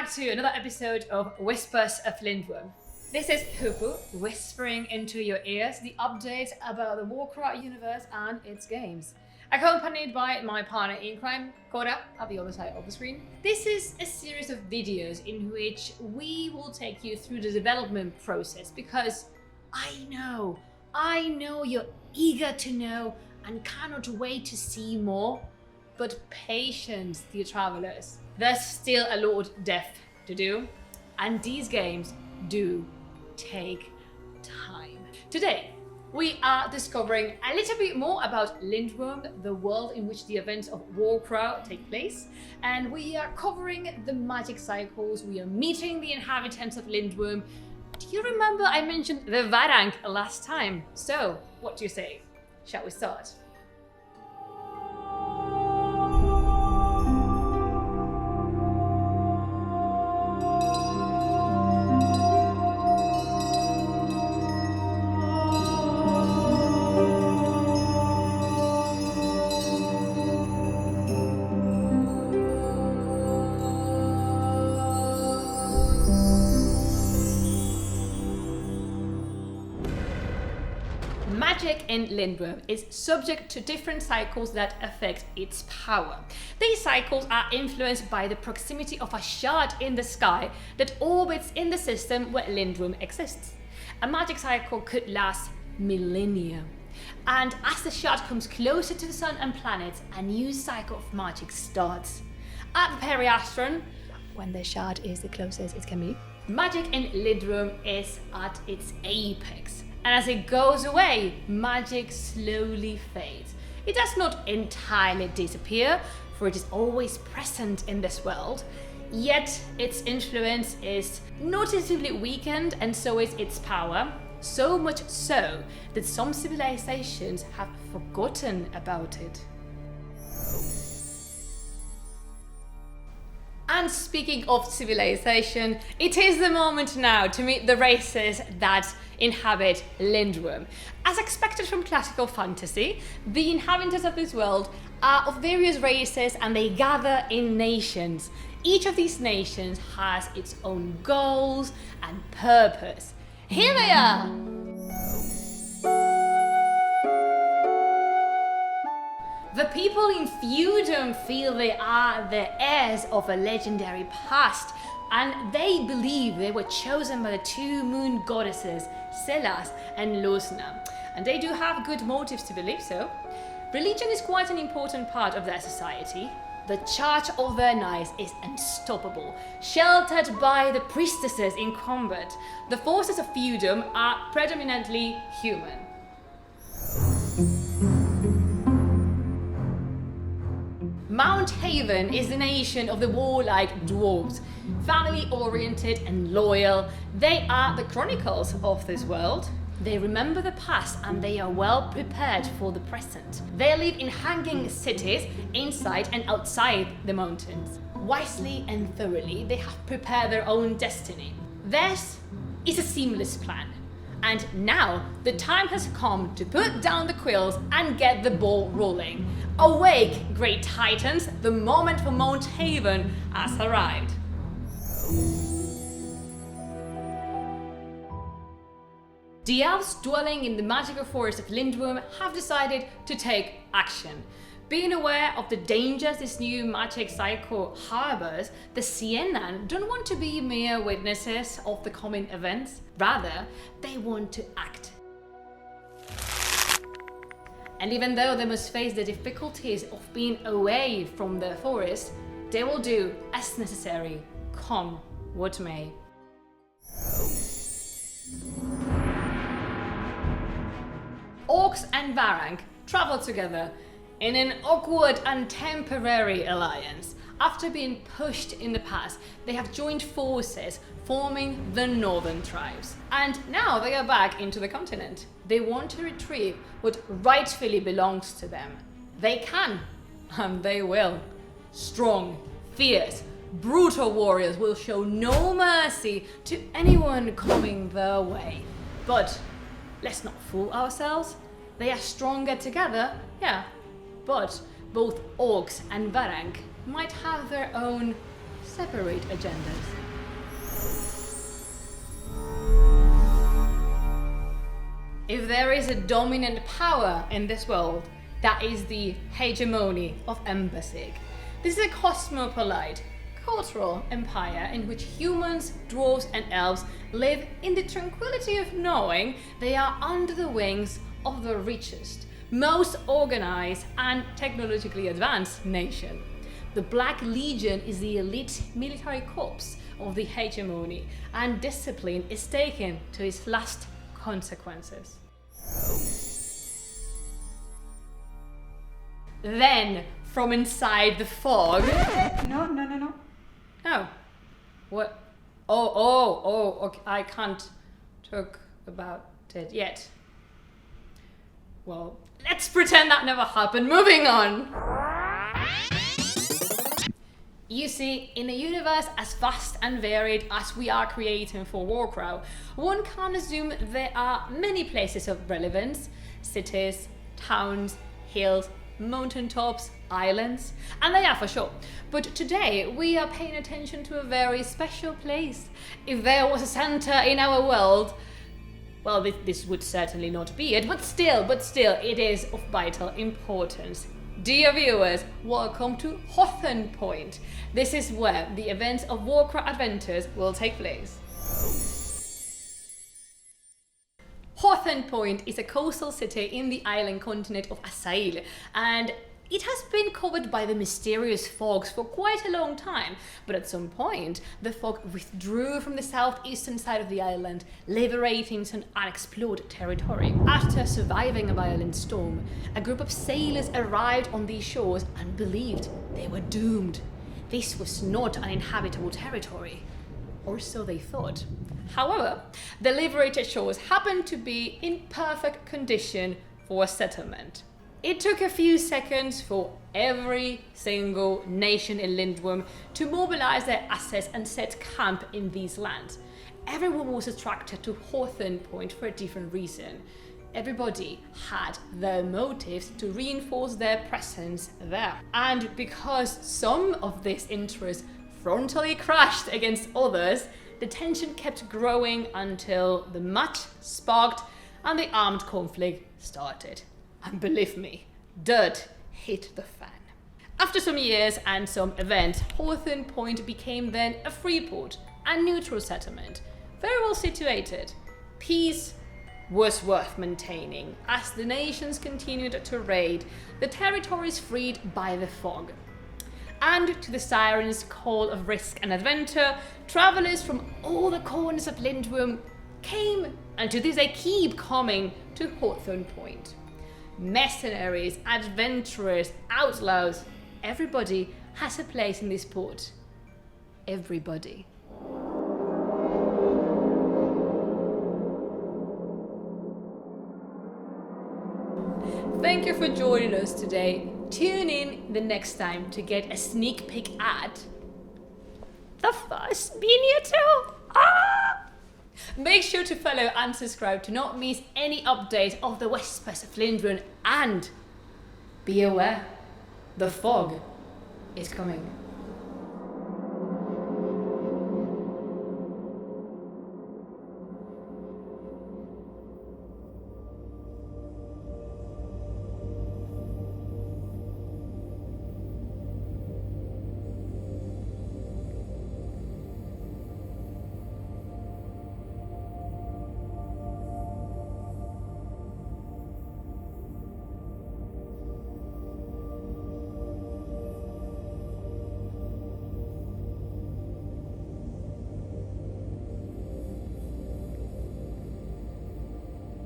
back to another episode of Whispers of Lindwurm. This is Hoopoe whispering into your ears the update about the Warcrow universe and its games. Accompanied by my partner in crime, Cora, at the other side of the screen. This is a series of videos in which we will take you through the development process because I know you're eager to know and cannot wait to see more. But patience, dear travelers. There's still a lot depth to do, and these games do take time. Today, we are discovering a little bit more about Lindwurm, the world in which the events of Warcrow take place, and we are covering the magic cycles. We are meeting the inhabitants of Lindwurm. Do you remember I mentioned the Varang last time? So, what do you say? Shall we start? Magic in Lindwurm is subject to different cycles that affect its power. These cycles are influenced by the proximity of a shard in the sky that orbits in the system where Lindwurm exists. A magic cycle could last millennia. And as the shard comes closer to the sun and planets, a new cycle of magic starts. At the periastron, when the shard is the closest it can be, magic in Lindwurm is at its apex. And as it goes away, magic slowly fades. It does not entirely disappear, for it is always present in this world, yet its influence is noticeably weakened, and so is its power. So much so that some civilizations have forgotten about it. And speaking of civilization, it is the moment now to meet the races that inhabit Lindwurm. As expected from classical fantasy, the inhabitants of this world are of various races and they gather in nations. Each of these nations has its own goals and purpose. Here they are! The people in Feudom feel they are the heirs of a legendary past, and they believe they were chosen by the two moon goddesses, Selas and Losna. And they do have good motives to believe so. Religion is quite an important part of their society. The charge of their knights is unstoppable, sheltered by the priestesses in combat. The forces of Feudom are predominantly human. Mounthaven is the nation of the warlike dwarves. Family-oriented and loyal, they are the chronicles of this world. They remember the past and they are well prepared for the present. They live in hanging cities inside and outside the mountains. Wisely and thoroughly, they have prepared their own destiny. Theirs is a seamless plan. And now the time has come to put down the quills and get the ball rolling. Awake, great titans, the moment for Mounthaven has arrived. The elves dwelling in the magical forest of Lindwurm have decided to take action. Being aware of the dangers this new magic cycle harbors, the Sÿenann don't want to be mere witnesses of the coming events. Rather, they want to act. And even though they must face the difficulties of being away from the forest, they will do as necessary, come what may. Orcs and Varang travel together in an awkward and temporary alliance. After being pushed in the past, they have joined forces, forming the Northern Tribes. And now they are back into the continent. They want to retrieve what rightfully belongs to them. They can, and they will. Strong, fierce, brutal warriors will show no mercy to anyone coming their way. But let's not fool ourselves. They are stronger together, yeah. But both Orcs and Varang might have their own separate agendas. If there is a dominant power in this world, that is the hegemony of Embersig. This is a cosmopolite, cultural empire in which humans, dwarves and elves live in the tranquility of knowing they are under the wings of the richest, most organized and technologically advanced nation. The Black Legion is the elite military corps of the hegemony, and discipline is taken to its last consequences. Then, from inside the fog... No. Oh. What? Oh, okay. I can't talk about it yet. Well, let's pretend that never happened. Moving on! You see, in a universe as vast and varied as we are creating for Warcrow, one can assume there are many places of relevance: cities, towns, hills, mountaintops, islands, and they are for sure. But today we are paying attention to a very special place. If there was a center in our world, well, this would certainly not be it, but still, it is of vital importance. Dear viewers, welcome to Hawthorne Point. This is where the events of Warcrow adventures will take place. Hawthorne Point is a coastal city in the island continent of Asail, and it has been covered by the mysterious fogs for quite a long time, but at some point the fog withdrew from the southeastern side of the island, liberating some unexplored territory. After surviving a violent storm, a group of sailors arrived on these shores and believed they were doomed. This was not uninhabitable territory, or so they thought. However, the liberated shores happened to be in perfect condition for settlement. It took a few seconds for every single nation in Lindwurm to mobilize their assets and set camp in these lands. Everyone was attracted to Hawthorne Point for a different reason. Everybody had their motives to reinforce their presence there. And because some of this interest frontally crashed against others, the tension kept growing until the match sparked and the armed conflict started. And believe me, dirt hit the fan. After some years and some events, Hawthorne Point became then a free port and neutral settlement, very well situated. Peace was worth maintaining as the nations continued to raid the territories freed by the fog. And to the sirens' call of risk and adventure, travelers from all the corners of Lindwurm came, and to this they keep coming, to Hawthorne Point. Mercenaries, adventurers, outlaws, everybody has a place in this port. Everybody. Thank you for joining us today. Tune in the next time to get a sneak peek at the first miniature. Make sure to follow and subscribe to not miss any updates of the Whispers of Lindwurm, and be aware, the fog is coming.